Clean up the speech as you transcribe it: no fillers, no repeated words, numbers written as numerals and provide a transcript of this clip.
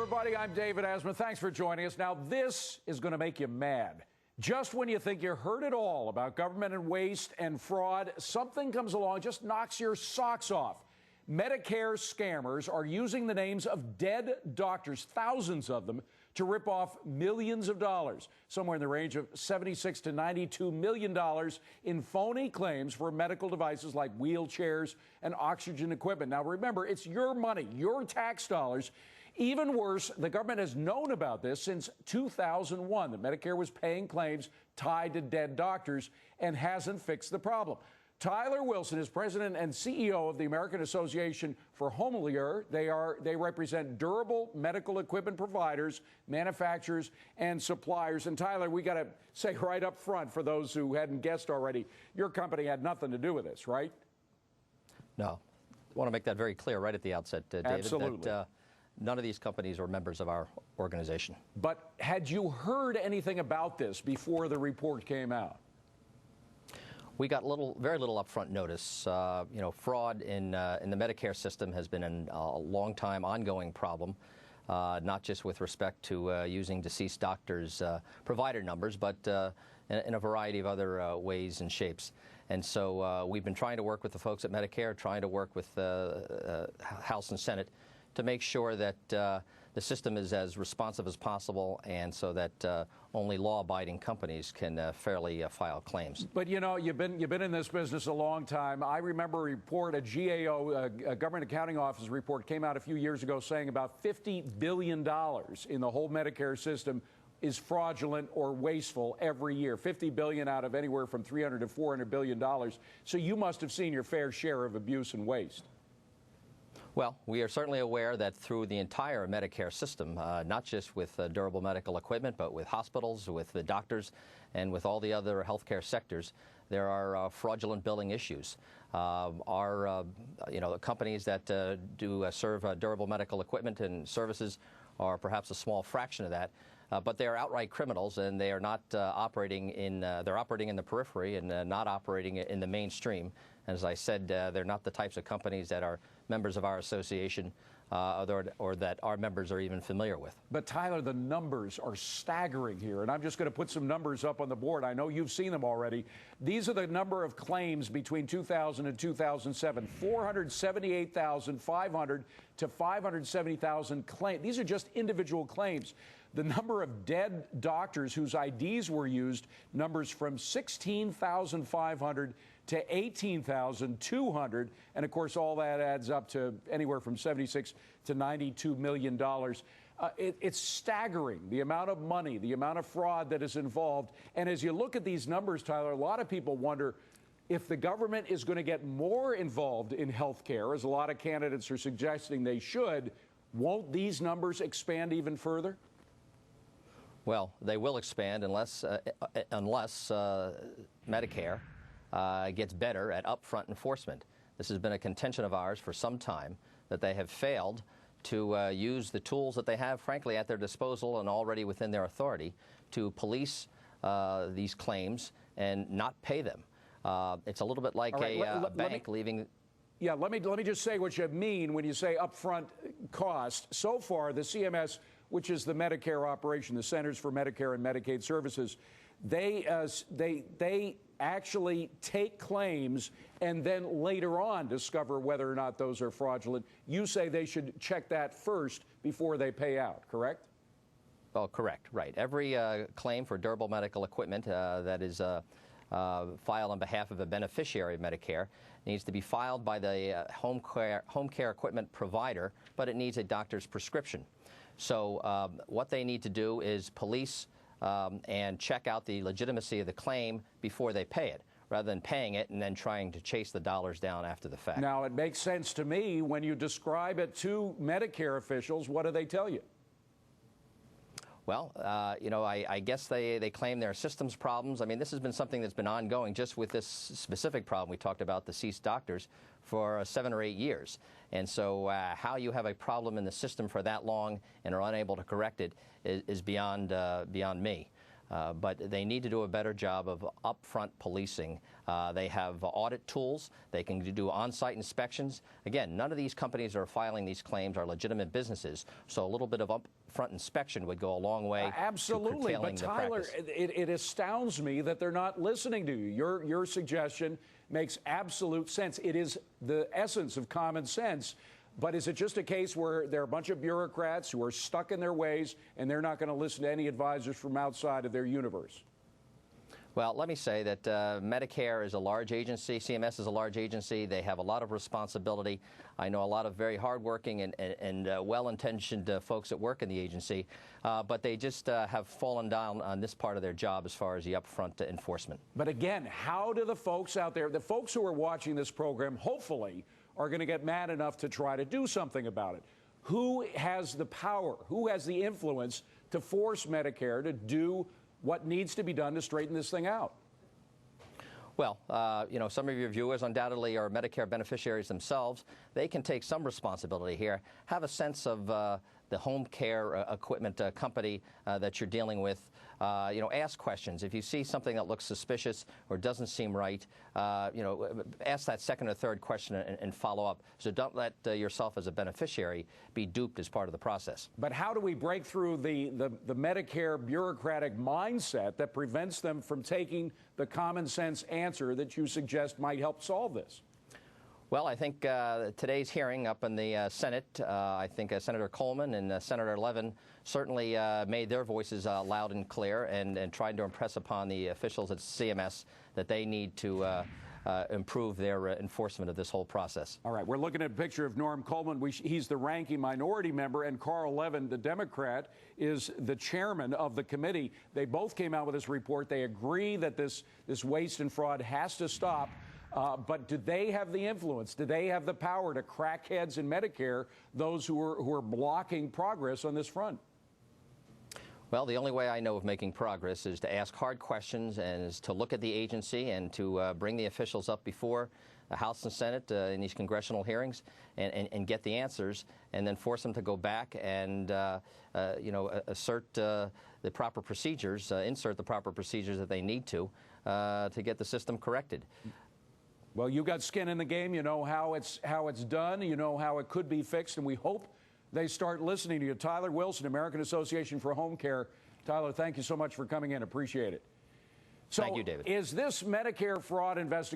everybody. I'm David Asman. Thanks for joining us. Now, this is going to make you mad. Just when you think you heard it all about government and waste and fraud, something comes along, just knocks your socks off. Medicare scammers are using the names of dead doctors, thousands of them, to rip off millions of dollars, somewhere in the range of $76 to $92 million in phony claims for medical devices like wheelchairs and oxygen equipment. Now, remember, it's your money, your tax dollars. Even worse, the government has known about this since 2001, that Medicare was paying claims tied to dead doctors and hasn't fixed the problem. Tyler Wilson is president and CEO of the American Association for Homecare. They represent durable medical equipment providers, manufacturers, and suppliers. And Tyler, we got to say right up front, for those who hadn't guessed already, your company had nothing to do with this, right? No. I want to make that very clear right at the outset, David. Absolutely. That, none of these companies are members of our organization. But had you heard anything about this before the report came out? We got very little upfront notice. Fraud in the Medicare system has been a long time ongoing problem, not just with respect to using deceased doctors' provider numbers, but in a variety of other ways and shapes. And so we've been trying to work with the folks at Medicare, trying to work with the House and Senate to make sure that the system is as responsive as possible, and so that only law-abiding companies can fairly file claims. But you know, you've been in this business a long time. I remember a report, a GAO, a Government Accounting Office report, came out a few years ago saying about $50 billion in the whole Medicare system is fraudulent or wasteful every year. $50 billion out of anywhere from $300 to $400 billion. So you must have seen your fair share of abuse and waste. Well, we are certainly aware that through the entire Medicare system, not just with durable medical equipment, but with hospitals, with the doctors, and with all the other healthcare sectors, there are fraudulent billing issues. The companies that do serve durable medical equipment and services are perhaps a small fraction of that. But they are outright criminals, and they are not operating in they're operating in the periphery and not operating in the mainstream. And as I said, they're not the types of companies that are members of our association or that our members are even familiar with. But Tyler, the numbers are staggering here, and I'm just going to put some numbers up on the board. I know you've seen them already. These are the number of claims between 2000 and 2007, 478,500 to 570,000 claims. These are just individual claims. The number of dead doctors whose IDs were used numbers from 16,500 to 18,200, and of course all that adds up to anywhere from $76 to $92 million. It's staggering, the amount of money, the amount of fraud that is involved. And as you look at these numbers, Tyler, a lot of people wonder if the government is going to get more involved in health care, as a lot of candidates are suggesting they should. Won't these numbers expand even further? Well, they will expand unless Medicare gets better at upfront enforcement. This has been a contention of ours for some time, that they have failed to use the tools that they have, frankly, at their disposal and already within their authority to police these claims and not pay them. It's a little bit like a bank leaving. Yeah, let me just say what you mean when you say upfront cost. So far, the CMS, which is the Medicare operation, the Centers for Medicare and Medicaid Services, they actually take claims and then later on discover whether or not those are fraudulent. You say they should check that first before they pay out, correct? Oh, correct, right. Every claim for durable medical equipment that is filed on behalf of a beneficiary of Medicare needs to be filed by the home care equipment provider, but it needs a doctor's prescription. So what they need to do is police and check out the legitimacy of the claim before they pay it, rather than paying it and then trying to chase the dollars down after the fact. Now, it makes sense to me when you describe it to Medicare officials. What do they tell you? Well, I guess they claim there are systems problems. I mean, this has been something that's been ongoing just with this specific problem we talked about, deceased doctors, for 7 or 8 years. And so how you have a problem in the system for that long and are unable to correct it is beyond me. But they need to do a better job of upfront policing. They have audit tools. They can do on-site inspections. Again, none of these companies that are filing these claims are legitimate businesses, so a little bit of upfront inspection would go a long way absolutely. to curtailing But Tyler, it astounds me that they're not listening to you. Your suggestion makes absolute sense. It is the essence of common sense. But is it just a case where there are a bunch of bureaucrats who are stuck in their ways and they're not going to listen to any advisors from outside of their universe? Well, let me say that Medicare is a large agency. CMS is a large agency. They have a lot of responsibility. I know a lot of very hardworking and well-intentioned folks that work in the agency, but they just have fallen down on this part of their job as far as the upfront enforcement. But again, how do the folks out there, the folks who are watching this program, hopefully are going to get mad enough to try to do something about it? Who has the power? Who has the influence to force Medicare to do what needs to be done to straighten this thing out? Well, you know, some of your viewers undoubtedly are Medicare beneficiaries themselves. They can take some responsibility here, have a sense of the home care equipment company that you're dealing with. You know, ask questions. If you see something that looks suspicious or doesn't seem right, you know, ask that second or third question and follow up. So don't let yourself as a beneficiary be duped as part of the process. But how do we break through the Medicare bureaucratic mindset that prevents them from taking the common sense answer that you suggest might help solve this? Well, I think today's hearing up in the Senate, I think Senator Coleman and Senator Levin certainly made their voices loud and clear and tried to impress upon the officials at CMS that they need to improve their enforcement of this whole process. All right, we're looking at a picture of Norm Coleman. He's the ranking minority member, and Carl Levin, the Democrat, is the chairman of the committee. They both came out with this report. They agree that this waste and fraud has to stop. But do they have the influence? Do they have the power to crack heads in Medicare, those who are blocking progress on this front? Well, the only way I know of making progress is to ask hard questions and is to look at the agency and to bring the officials up before the House and Senate in these congressional hearings and get the answers and then force them to go back and, you know, assert the proper procedures, insert the proper procedures that they need to get the system corrected. Well, you got skin in the game. You know how it's done. You know how it could be fixed, and we hope they start listening to you. Tyler Wilson, American Association for Home Care. Tyler, thank you so much for coming in. Appreciate it. So, thank you, David. Is this Medicare fraud investigation